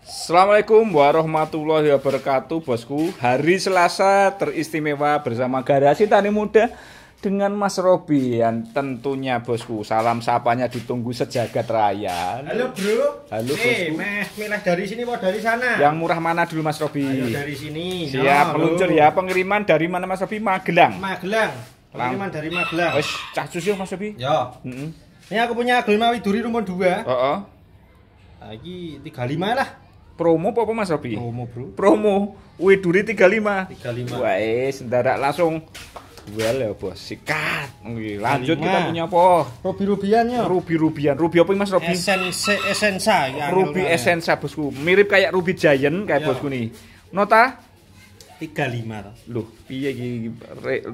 Assalamualaikum warahmatullahi wabarakatuh, bosku. Hari Selasa teristimewa bersama Garasi Tani Muda dengan Mas Robi yang tentunya, bosku, salam sapanya ditunggu sejagat raya. Halo bro. Halo bosku. Milih dari sini mau dari sana? Yang murah mana dulu, Mas Robi? Ayo dari sini. Siap, meluncur ya. Pengiriman dari mana, Mas Robi? Magelang. Magelang. Pengiriman dari Magelang. Wes, cah susul Mas Robi. Ya. Ini aku punya Glima Widuri rumpun 2. Heeh. Lagi 35 lah. Promo apa Mas Robi? Promo bro. Promo Widuri 35. 35. Wes, ndarak langsung well ya, bos. Sikat. Lanjut 35. kita punya apa? Rubi-rubiannya. Ruby-rubian. Ruby apa Mas Robi? Esensa. Ruby Essensa, bosku. Mirip kayak Ruby Giant kayak Ya. bosku nih. Nota 35 toh. loh, piye iki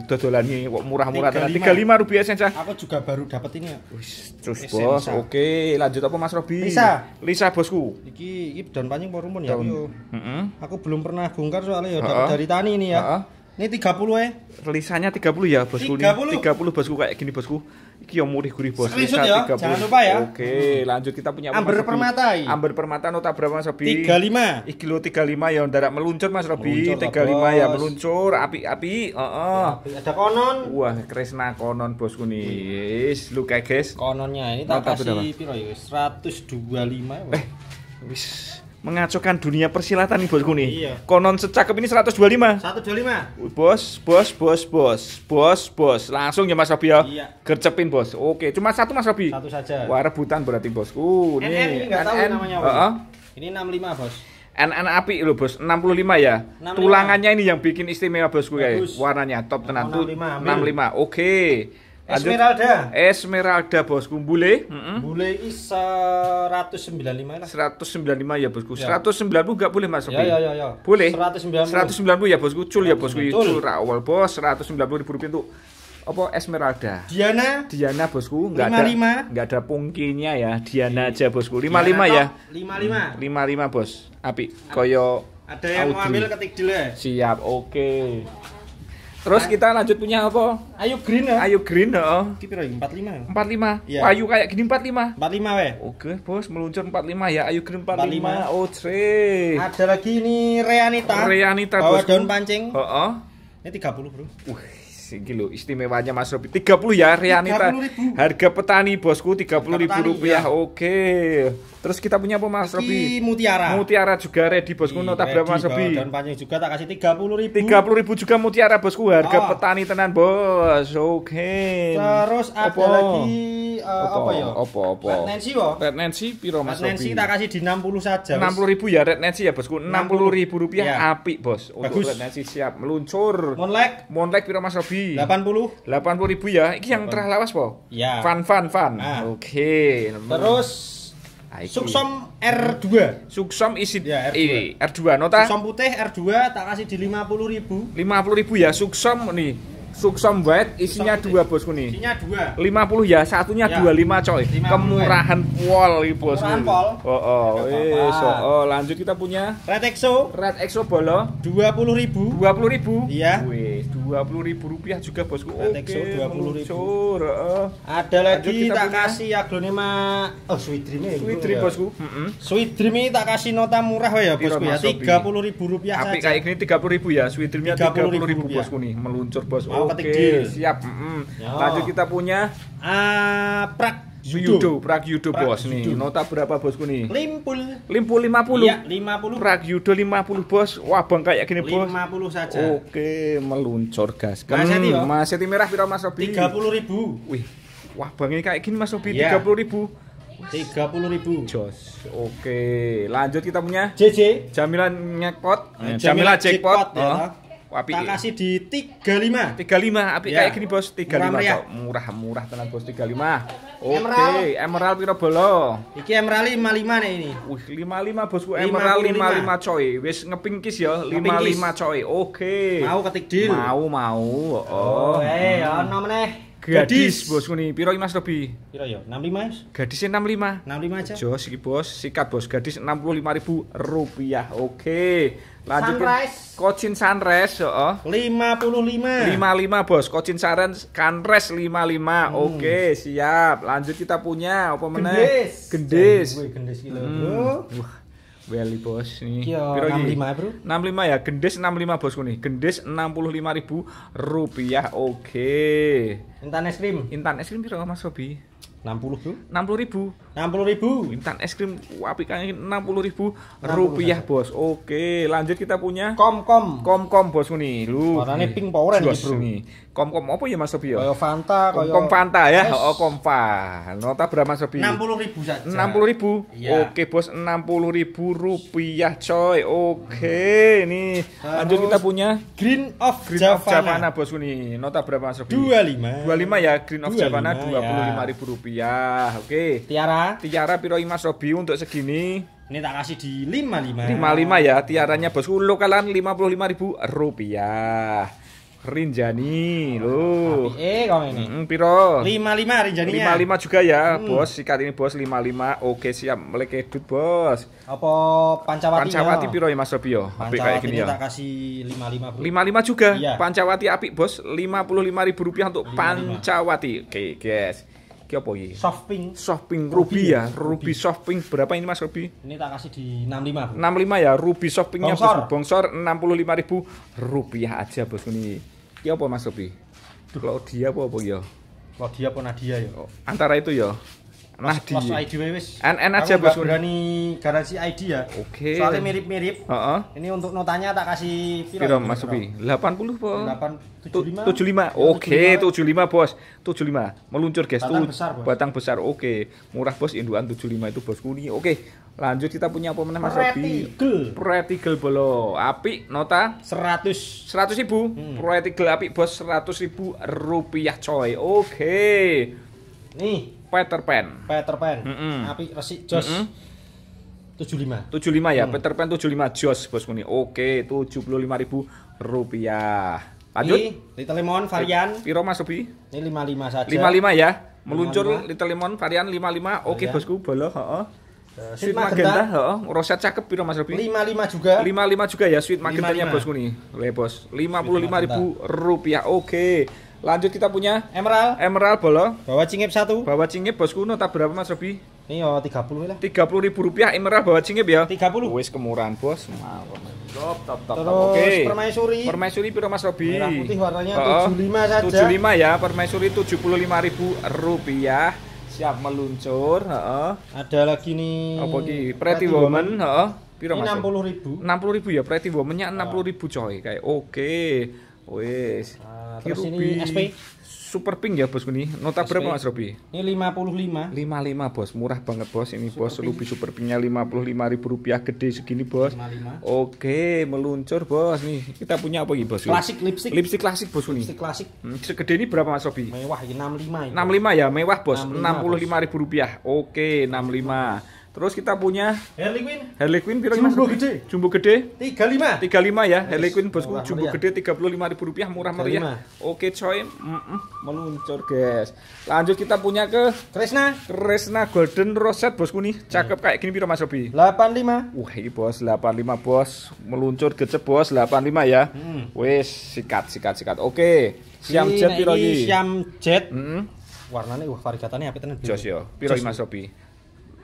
dodolan iki kok murah-murah tenan. 35. 35 Ruby Essensa. Aku juga baru dapat ini. Wis, terus Essensa. bos. Oke, lanjut apa Mas Robi? Lisa, bosku. Iki daun pancing apa rumpun ya? Heeh. Aku belum pernah bongkar soalnya ya Heeh. dapat dari tani ini ya. Heeh. Ini 30 ya. Lisanya 30 ya, bosku. 30. 30 bosku kayak gini, bosku. Iki yang murih gurih, bos. Screenshot ya, jangan lupa ya. Oke, lanjut kita punya apa, Amber Mas Robi? Permata. Amber Permata nota berapa Mas Robi? 35. Iki lo 35 ya ndarak meluncur Mas Robi. Meluncur, 35 ya bos. meluncur, api-api. Heeh. Ada konon. Wah, Kresna konon bosku nih. Wis, lu kayak guys. Kononnya ini tak Nota berapa? kasih piro ya? 125 ya. Wis mengacaukan dunia persilatan nih bosku nih. Iya. Konon secakep ini 125. 125. Bos. Langsung ya Mas Robi ya. Iya. Gercepin, bos. Oke, cuma satu Mas Robi. Satu saja. Wah, rebutan berarti bosku. NN ini Nih, enggak tahu namanya apa. Heeh. Ini 65, Bos. NN api loh, bos. 65 ya. 65. Tulangannya ini yang bikin istimewa bosku ya. Bagus. Warnanya top tenan tuh. 65, 65. Oke. Lanjut. Esmeralda bosku. Bule. Bule ini 195 lah. 195 ya bosku. Ya. 190 enggak boleh Mas Robi? Ya. Boleh. 190. 190 ya bosku. Cul ya bosku. 190. Cul awal bos. 190.000 rupiah untuk apa Esmeralda. Diana bosku, enggak ada 55. enggak ada pungkinya ya. Diana aja bosku. 55 ya. 55. 55 bos. Api koyo Ada yang mau Audrey. ambil ketik dulu ya. Siap, oke. Terus kita lanjut punya apa? Ayo green ya. Ayo green, heeh. Iki piro ya? 45 ya? 45. Iya. Ayu kayak gini 45. 45 we. Oke, bos, meluncur 45 ya. Ayo green 45. 45. Oh, tre. Ada lagi ini Reanita. Reanita bawa bosku. daun pancing. Heeh. Ini 30, Bro. Iki lho istimewanya Mas Robi. 30 ya Reanita. 30.000. Harga petani bosku 30.000 petani, rupiah. ya. Oke. Terus kita punya apa Mas Robi? Ini Mutiara. Mutiara juga ready bosku. Nota berapa Mas Robi? Dan pancing juga tak kasih 30.000. 30.000 juga Mutiara bosku. Harga Oh. petani tenan bos. Oke. Terus ada Apa? lagi apa ya? Apa? Red Nancy kok. Red Nancy piro Mas Red Nancy Robi? tak kasih di 60 saja. 60.000 ya Red Nancy ya bosku. 60.000 rupiah Ya. apik bos. Untuk Bagus. Red Nancy siap meluncur. Monlek Monlek piro Mas Robi? 80. 80.000 ya. Iki yang terlawas po? Ya. Fan. Ah. Oke. Terus Ah, iki. Suksom R2. Suksom isi Ya, R2. ini R2 nota Suksom putih R2 tak kasih di 50.000. 50.000 ya. Suksom nih. Suksom white isinya Suksom 2 bosku nih. Isinya 2. 50 ya, satunya Ya. 25 coy. 50, Kemurahan pol iki bos. Kemurahan pol. Oh, Nggak wis. apa-apa. Oh, lanjut kita punya Red Exo Red Exo Bolo 20.000. 20.000. Iya. Wis, 20.000 rupiah juga bosku. Red Exo 20.000. meluncur, Ada Lanjut lagi kita tak punya kasih aglonema Sweet Dream ya. Sweet gitu Dream ya. bosku. Sweet Dream ini tak kasih nota murah ya Piro, bosku ya. Mas Robi? 30.000 rupiah Apik saja. kayak gini 30.000 ya. Sweet Dreamnya 30.000 30.000 rupiah. bosku nih, meluncur bos. Mau Oke, ketik deal. siap. Ya. Lanjut kita punya Prak Pragyudo Prak bos nih. Yudo. Nota berapa bosku nih? Limpul. Limpul 50. Iya, 50. Pragyudo 50 bos. Wah, bang kayak gini bos. 50 saja. Oke, meluncur gas. Maseti, yo. Maseti merah piro Mas Robi? 30.000. Wih. Wah, bang ini kayak gini Mas Robi Iya. 30.000. 30.000. Jos. Oke, lanjut kita punya JJ. Jamilan ngekpot. Jamilan Jamilan jackpot. jackpot, ya. Oh. Apik. Tak kasih di 35. 35 apik Ya. kayak gini bos. 35 Murah-meriah. kok. Murah tenan bos 35. Oke, Emerald. emerald piro bolo? Iki Emerald 55 nih ini. Wih, 55 bosku. Emerald 55 coy. Wis ngepingkis ya, 55 coy. Oke. Mau ketik deal. Mau. Oh. ono meneh. Gadis bosku nih. Piro iki Mas Robi? Piro ya? 65 Mas? Gadisnya 65. 65 aja. Jos iki bos, sikat bos. Gadis 65.000 rupiah. Oke. Lanjut Sunrise. Kocin Sunrise, heeh. 55. 55 bos, Kocin Sunrise 55. Oke, siap. Lanjut kita punya apa meneh? Gendis. Wih, gendis kilo, Bro. Wah. Weli bos nih. Kyo Piro iki? 65 bro. 65 ya, gendis 65 bosku nih. Gendis Rp65.000. Oke. Intan es krim. Intan es krim piro Mas Robi? 60 bro. 60.000. 60.000. Intan es krim apik kang Rp60.000 bos. Oke, lanjut kita punya Kom-kom. Kom-kom bosku nih. Lu. Warnane pink power nih, Jos bro. nih. Kom-kom apa ya Mas Robi ya? Kayak Fanta, kayak Kom Fanta ya. Yes. Oh, Kompa. Nota berapa Mas Robi? 60.000 saja. 60.000. Iya. Oke, bos, Rp60.000 coy. Oke, nih. Lanjut kita punya Green of Green of Javana. Javana bosku nih. Nota berapa Mas Robi? 25. 25 ya, Green of 25 Javana ya. Rp25.000. Oke. Tiara. Tiara piro Mas Robi untuk segini? Ini tak kasih di 55. 55 ya, tiaranya bosku lokalan Rp55.000. Rinjani lho. Kau ini. Piro? 55 Rinjaninya. 55 juga ya, bos. Sikat ini bos 55. Oke, siap. Melekedut, bos. Apa Pancawati? Pancawati piro ya Mas Robi yo? Apik kayak Pancawati gini ini ya. tak kasih 55 bro. 55 juga. Iya. Pancawati apik, bos. Rp55.000 untuk 55. Pancawati. Oke, guys. Ki apa iki? Soft pink. Soft pink Ruby ruby ya. ya? Ruby soft pink berapa ini Mas Robi? Ini tak kasih di 65 bro. 65 ya. Ruby soft pinknya Bongsor. bongsor Rp65.000 aja bos ini. Ki apa Mas Robi? Claudia apa ya? Claudia apa Nadia ya? Antara itu ya. Los Nahdi. ID wis. NN aja Aku bos. nggak berani garansi ID ya. Oke. Soalnya mirip-mirip. Heeh. Ini untuk notanya tak kasih Piro Mas Robi? 80 po. 75. 75. Oke, 75 bos. 75. Meluncur guys. Batang besar, bos. Batang besar. Oke. Murah bos, induan 75 itu bosku nih. Oke. Lanjut kita punya apa meneh Mas Robi? Pretty Girl bolo. Apik nota 100. 100.000. Pretty Girl apik bos, Rp100.000 coy. Oke. Nih, Peter Pan. Peter Pan. Mm-mm. Api resik jos. 75. 75 ya, Peter Pan 75 jos bosku nih. Oke, Rp75.000. Lanjut. Ini Little Lemon varian. Piro Mas Robi? Ini 55 saja. 55 ya. Meluncur 55. Little Lemon varian 55. Oke Varian. bosku, bolo, heeh. Sweet Sweet magenta, magenta. heeh. Roset cakep piro Mas Robi? 55 juga. 55 juga ya sweet magentanya 55. bosku nih. Le bos, Rp55.000. Oke. Lanjut kita punya Emerald. Emerald bolo. Bawa cingip 1. Bawa cingip bosku nota berapa Mas Robi? Ini yo 30 lah. Rp30.000 Emerald bawa cingip ya. 30. Wis kemurahan bos. Top. Terus Oke. permaisuri. Permaisuri piro Mas Robi? Merah putih warnanya Heeh. 75 saja. 75 ya, permaisuri Rp75.000. Siap meluncur, heeh. Ada lagi nih. Apa ki? Pretty Woman, heeh. Piro Ini Mas? 60.000. 60.000 ya, Pretty Woman-nya 60.000 coy. Kayak oke. Wis. Terus Ki ini Ruby SP. Super pink ya bosku nih. Nota SP. berapa Mas Robi? Ini 55. 55 bos, murah banget bos. Ini bos Super Ruby Super Pinknya Rp55.000 gede segini bos. 55. Oke, meluncur bos nih. Kita punya apa ini bos? Klasik lipstick. Lipstick klasik bos ini. Lipstick klasik. Segede ini berapa Mas Robi? Mewah ini 65 ini. 65 ya, mewah bos. 65, Rp65.000. Oke, 65. Terus kita punya Harley Quinn. Harley Quinn piro Mas Jumbo Robi? gede. Jumbo gede. 35. 35 ya, Harley Quinn bosku. Murah Jumbo meriah. gede Rp35.000, murah meriah. Oke coy, meluncur guys. Lanjut kita punya ke Kresna Golden Rosette bosku nih. Cakep kayak gini piro Mas Robi? 85. Wah, ini bos 85 bos. Meluncur gecep bos 85 ya. Wes, sikat. Oke. Siam jet piro iki? Siam jet. Heeh. Warnanya variegatane apik tenan. Jos yo. Piro iki Mas Robi?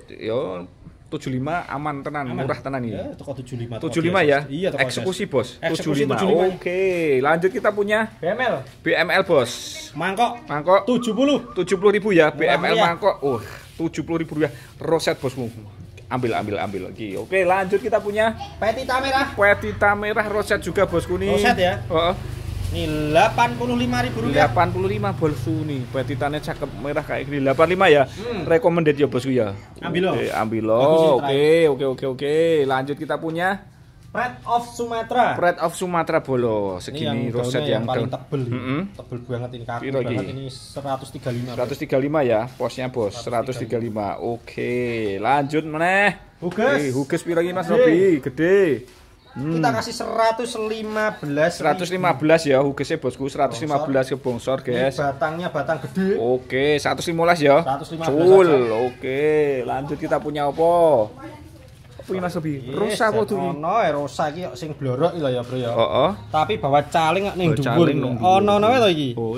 Yo 75 aman tenan, murah tenan Ya, iki. toko 75. 75 ya. Iya, toko Eksekusi bos. Eksekusi 75. Oke, lanjut kita punya BML. BML bos. Mangkok Mangkok 70. 70.000 ya, Murah BML meriah. mangkok. 70.000 Roset bosmu. Ambil lagi. Oke, lanjut kita punya Petita merah. Petita merah roset juga bosku nih. Roset ya? Heeh. Ini Rp85.000. 85 bosku nih. Petitanya cakep merah kayak gini. 85 ya. Recommended ya bosku ya. Ambil lo. Oke, ambil Bagus lo. ini, Oke. Lanjut kita punya Pride of Sumatera. Pride of Sumatera bolo. Segini Ini roset yang paling daun. tebel. Mm-mm. Tebel banget ini kaku Piro banget iki? ini 135. 135 ya, posnya bos. 135. Oke, lanjut meneh. Huges. Huges piro iki Mas Gede. Robi? Gede. Kita kasih 115. 115 ya, hugesnya bosku 115 ke bongsor, Ini guys. batangnya batang gede. Oke, 115 ya. 115 Cul. aja. Oke, lanjut kita punya apa? Apa ini Mas Robi? Rosa apa tuh? Ono rosa iki sing blorok iki lho ya, Bro ya. Heeh. Tapi bawa caling ning Bawa dhuwur. caling nang dhuwur. Ono to iki. Oh,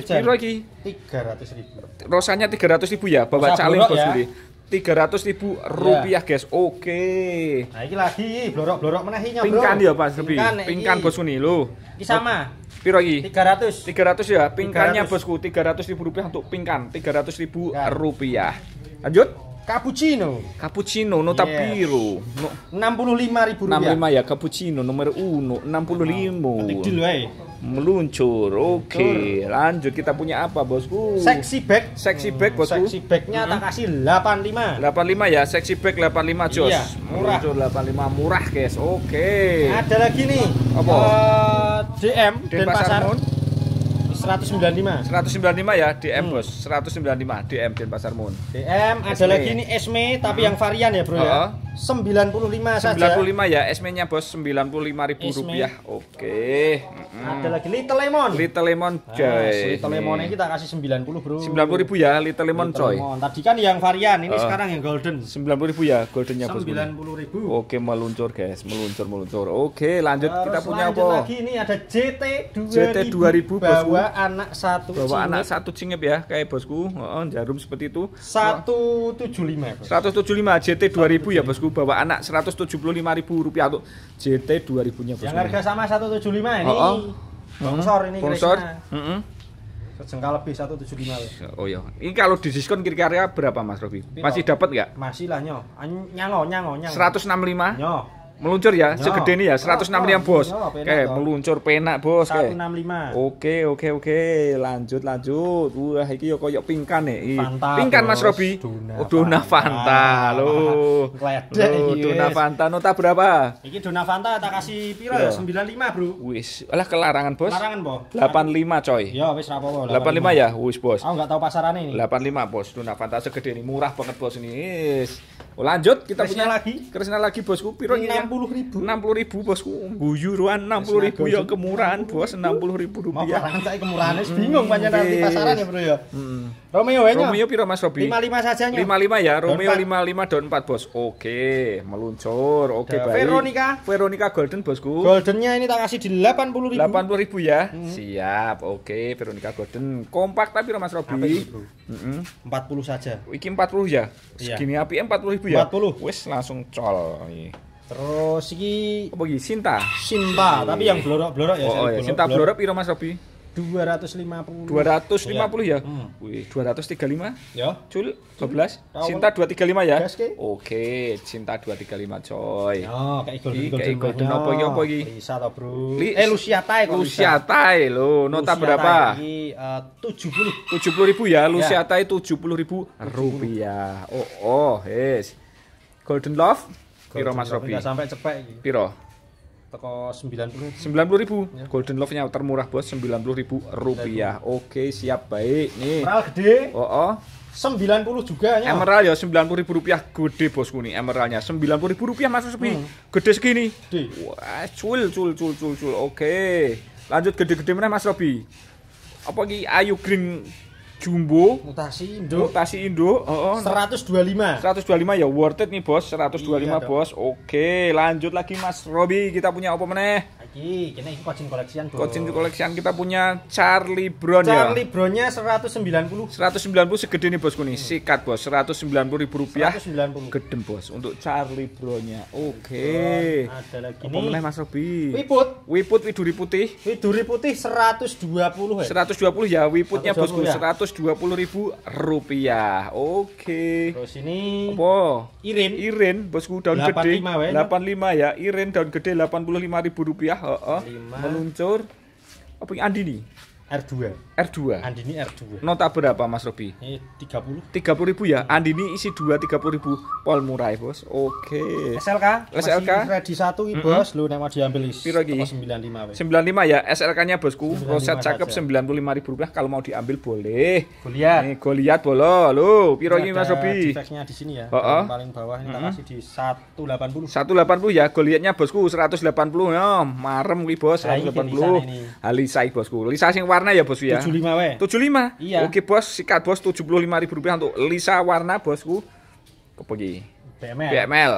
Jan. piro iki? 300.000. Rosanya 300.000 ya, bawa Rosa caling blorok bos ya. ini. 300.000 rupiah guys. Oke. Nah iki lagi blorok-blorok menehinya bro. Pingkan ya Mas Robi. Pingkan, Pingkan bosku nih lho. Iki sama. Piro iki? 300. 300 ya. Pingkannya 300. bosku 300.000 rupiah untuk pingkan. 300.000 rupiah. Lanjut. Cappuccino nota biru. 65.000 rupiah. 65 ya cappuccino nomor 1 65. Ketik dulu ae. Meluncur. Oke, lanjut kita punya apa bosku? Sexy bag. Sexy bag bosku. Sexy bagnya tak kasih 85. 85 ya, sexy bag 85 jos. Iya, murah. Meluncur 85 murah guys. Oke. Ada lagi nih. Apa? DM Denpasar Moon 195. 195 ya, DM bos. 195 DM Denpasar Moon. DM ada lagi nih Esme tapi yang varian ya bro ya. 95 saja. 95 ya, SME-nya bos 95.000 rupiah. Oke. Ada lagi Little Lemon. Little Lemon guys. Little Lemonnya kita kasih 90 bro. 90.000 ya Little Lemon coy. Tadi kan yang varian, ini sekarang yang golden. 90.000 ya goldennya bos. 90.000. Oke, meluncur guys, meluncur. Oke, lanjut kita punya lanjut apa? lagi ini ada JT 2000. JT 2000 bosku. Bawa anak satu Bawa cingit. anak satu cingep ya, kayak bosku. Jarum seperti itu. 175 bos. 175 JT 2000 ya bosku, bawa anak 175.000 rupiah untuk JT 2000 nya bosku. Yang harga sama 175 ini. Sponsor ini Sponsor. Kresna. Sejengkal lebih 175 weh. Oh iya. Ini kalau di diskon kira-kira berapa Mas Robi? Masih dapat nggak? Masih lah nyo. Nyango. 165? Nyo. Meluncur ya, Nyo. segede ini ya, 165 bos. Nyo, penak Kayak toh. meluncur penak bos kayak. 165. Oke. Lanjut. Wah, iki yo koyo pingkan nih. Fanta, Pingkan Mas bos. Robi. Dona Dona Fanta. Loh. Gledek iki, Dona wis. Fanta nota berapa? Iki Dona Fanta tak kasih piro Piro? ya? 95, Bro. Wis, alah kelarangan bos. Larangan, Bo. 85 coy. Ya wis ra apa-apa. 85 ya, wis bos. Aku enggak tahu pasarane ini. 85 bos, Dona Fanta segede ini, murah banget bos ini. Wis. Oh, lanjut kita Kresna punya lagi. Kresna lagi bosku, piro ini? 60.000. 60.000 bosku. Guyuran 60.000 ya kemurahan bos, 60.000 Mau rupiah. barang saya kemurahan wis bingung pancen nanti pasaran ya, Bro ya. Romeo ya. Romeo piro Mas Robi? 55 saja nya. 55 ya, Romeo 4. 55 daun 4 bos. Oke, meluncur. Oke, Ada baik. Veronica Golden bosku. Goldennya ini tak kasih di 80.000. 80.000 ya. Siap. Oke, Veronica Golden. Kompak tapi Mas Apa Robi. ini, Bro? 40 saja. Iki 40 ya. Iya. Segini api 40.000 ya. 40. Wis langsung col. Terus iki Apa iki? Sinta. Sinta, tapi yang blorok-blorok ya. Oh, seri iya. Sinta blorok piro Mas Robi? 250. 250 ya. Wih, 235. Ya. Cul 12. Tahu. Sinta 235 ya. Gas, Ki. Oke, Sinta 235 coy. Ya, kayak Kayak golden apa iki, apa iki? Bisa toh, Bro. Li- Lucia Thai kok. Lucia Thai lo, nota Lucia berapa? Thai Iki 70. 70.000 ya, Lucia Thai 70.000 rupiah. Oh, yes. Golden Love piro Mas Robi? Enggak sampai cepet iki. Piro? Teko 90. 90.000. Golden Love-nya termurah bos, 90.000 rupiah. Oke, siap baik nih. Emerald gede Oh, 90 juga nya. Emerald ya 90.000 rupiah gede bosku nih, emeraldnya 90.000 rupiah Mas Robi. Gede segini. Gede. Wah, cul. Oke. Lanjut gede-gede mana Mas Robi? Apa iki Ayu Green Jumbo? Mutasi Indo Mutasi Indo. 125. 125 ya worth it nih bos, 125 Iya, dong. bos. Oke, lanjut lagi Mas Robi, kita punya apa meneh? Iki kene iki Kocin koleksian, Bro. Kocin koleksian kita punya Charlie Brown ya. Charlie Brown-nya 190. 190 segede nih bosku nih, sikat bos, 190.000 rupiah. 190. Gedem bos untuk Charlie Brown-nya. Oke. Ada lagi Apa meneh Mas Robi? Wiput. Wiput widuri putih. Widuri putih 120 ya. 120 ya, wiputnya 120 bosku, ya. 120.000 rupiah. Oke. Terus ini Apa? Irin. Irin bosku daun 85 gede wae, 85 ya, Irin daun gede 85.000 rupiah. Heeh. 85. Meluncur. Apa ini Andini? R2. R2. Andini R2. Nota berapa Mas Robi? Ini 30. 30.000 ya. Andini isi 2 30.000. Pol murah Bos. Oke. SLK. SLK. Masih ready 1 iki, Bos. Lu nek mau diambil is. Piro iki? 95 weh. 95 ya, SLK-nya bosku. 95 Roset cakep saja. 95.000 rupiah, kalau mau diambil boleh. Goliat. Nih, Goliat bolo. Lo, piro ini Mas Robi? Defeknya di sini ya. Heeh. Paling bawah ini tak kasih di 180. 180 ya, Goliatnya bosku 180 ya. Marem kuwi Bos, Nah, ini 180. ini. Alisai bosku. Lisa sing warna ya bosku ya. 75 weh. 75. Iya. Oke Bos, sikat Bos 75.000 rupiah untuk Lisa warna bosku. Apa iki? BML.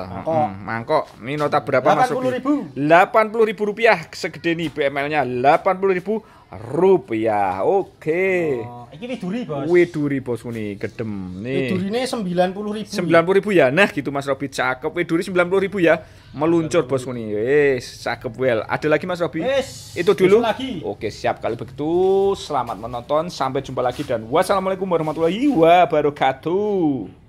Mangkok. Ini nota berapa Mas Robi? 80.000 rupiah segede nih BML-nya. 80.000 rupiah. Oke. Iki widuri, Bos. Widuri bosku nih, gedem nih. Widurine 90.000. 90.000 ya. Nah, gitu Mas Robi, cakep. Widuri 90.000 ya. Meluncur bosku nih. Wes, cakep well. Ada lagi Mas Robi? Itu dulu. Oke, siap kali begitu. Selamat menonton. Sampai jumpa lagi dan wassalamualaikum warahmatullahi wabarakatuh.